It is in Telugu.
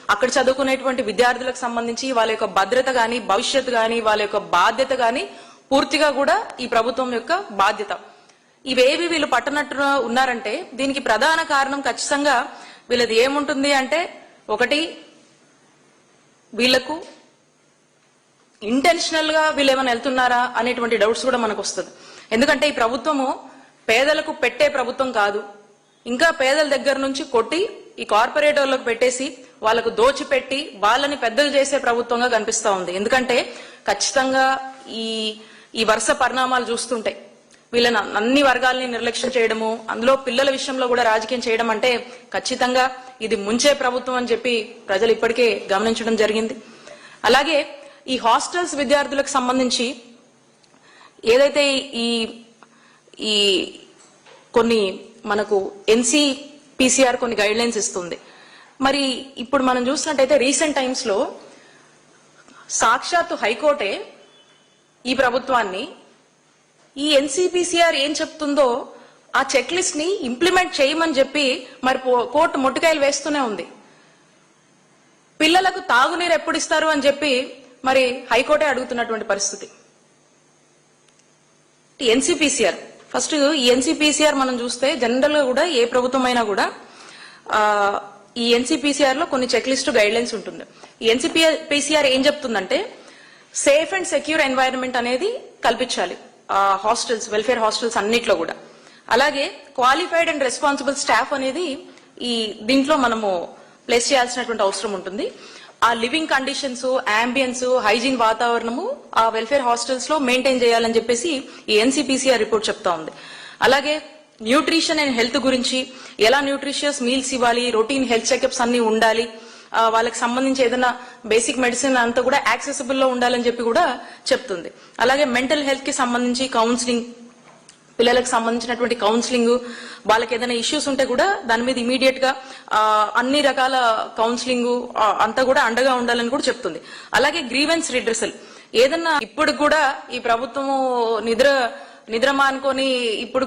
అక్కడ చదువుకునేటువంటి విద్యార్థులకు సంబంధించి వాళ్ళ యొక్క భద్రత గాని, భవిష్యత్తు గాని, వాళ్ళ యొక్క బాధ్యత గాని పూర్తిగా కూడా ఈ ప్రభుత్వం యొక్క బాధ్యత. ఇవేవి వీళ్ళు పట్టనట్టు ఉన్నారంటే దీనికి ప్రధాన కారణం ఖచ్చితంగా వీళ్ళది ఏముంటుంది అంటే, ఒకటి వీళ్లకు ఇంటెన్షనల్ గా వీళ్ళు ఏమైనా వెళ్తున్నారా అనేటువంటి డౌట్స్ కూడా మనకు వస్తుంది. ఎందుకంటే ఈ ప్రభుత్వము పేదలకు పెట్టే ప్రభుత్వం కాదు, ఇంకా పేదల దగ్గర నుంచి కొట్టి ఈ కార్పొరేట్ వాళ్ళకు పెట్టేసి వాళ్ళకు దోచిపెట్టి వాళ్ళని పెద్దలు చేసే ప్రభుత్వంగా కనిపిస్తా ఉంది. ఎందుకంటే ఖచ్చితంగా ఈ వరుస పరిణామాలు చూస్తుంటాయి వీళ్ళని అన్ని వర్గాలని నిర్లక్ష్యం చేయడము, అందులో పిల్లల విషయంలో కూడా రాజకీయం చేయడం అంటే ఖచ్చితంగా ఇది ముంచే ప్రభుత్వం అని చెప్పి ప్రజలు ఇప్పటికే గమనించడం జరిగింది. అలాగే ఈ హాస్టల్స్ విద్యార్థులకు సంబంధించి ఏదైతే ఈ కొన్ని మనకు ఎన్సీపీసీఆర్ కొన్ని గైడ్ లైన్స్ ఇస్తుంది. మరి ఇప్పుడు మనం చూసినట్టయితే రీసెంట్ టైమ్స్ లో సాక్షాత్తు హైకోర్టే ఈ ప్రభుత్వాన్ని ఈ ఎన్సీపీసీఆర్ ఏం చెప్తుందో ఆ చెక్ లిస్ట్ ని ఇంప్లిమెంట్ చేయమని చెప్పి మరి కోర్టు మొట్టికాయలు వేస్తూనే ఉంది. పిల్లలకు తాగునీరు ఎప్పుడు ఇస్తారు అని చెప్పి మరి హైకోర్టే అడుగుతున్నటువంటి పరిస్థితి. ఎన్సీపీసీఆర్ ఫస్ట్ ఈ ఎన్సీపీసీఆర్ మనం చూస్తే జనరల్ గా కూడా ఏ ప్రభుత్వం అయినా కూడా ఈ ఎన్సీపీసీఆర్ లో కొన్ని చెక్ లిస్ట్ గైడ్ లైన్స్ ఉంటుంది. ఈ ఎన్సీపీసీఆర్ ఏం చెప్తుందంటే సేఫ్ అండ్ సెక్యూర్ ఎన్వైరన్మెంట్ అనేది కల్పించాలి హాస్టల్స్, వెల్ఫేర్ హాస్టల్స్ అన్నిట్లో కూడా. అలాగే క్వాలిఫైడ్ అండ్ రెస్పాన్సిబుల్ స్టాఫ్ అనేది ఈ దీంట్లో మనము ప్లేస్ చేయాల్సినటువంటి అవసరం ఉంటుంది. ఆ లివింగ్ కండిషన్స్, అంబియన్స్, హైజీన్ వాతావరణము ఆ వెల్ఫేర్ హాస్టల్స్ లో మెయింటైన్ చేయాలని చెప్పేసి ఈ ఎన్సీపీసీఆర్ రిపోర్ట్ చెప్తా ఉంది. అలాగే న్యూట్రిషన్ అండ్ హెల్త్ గురించి ఎలా న్యూట్రిషియస్ మీల్స్ ఇవ్వాలి, రొటీన్ హెల్త్ చెకప్స్ అన్ని ఉండాలి, వాళ్ళకి సంబంధించి ఏదైనా బేసిక్ మెడిసిన్ అంతా కూడా యాక్సెసిబుల్ లో ఉండాలని చెప్పి కూడా చెప్తుంది. అలాగే మెంటల్ హెల్త్ కి సంబంధించి కౌన్సిలింగ్, పిల్లలకు సంబంధించినటువంటి కౌన్సిలింగ్, వాళ్ళకి ఏదైనా ఇష్యూస్ ఉంటే కూడా దాని మీద ఇమీడియట్ గా అన్ని రకాల కౌన్సిలింగ్ అంతా కూడా అండగా ఉండాలని కూడా చెప్తుంది. అలాగే గ్రీవెన్స్ రిడ్రెసల్, ఏదన్నా ఇప్పుడు కూడా ఈ ప్రభుత్వము నిద్ర మానుకొని ఇప్పుడు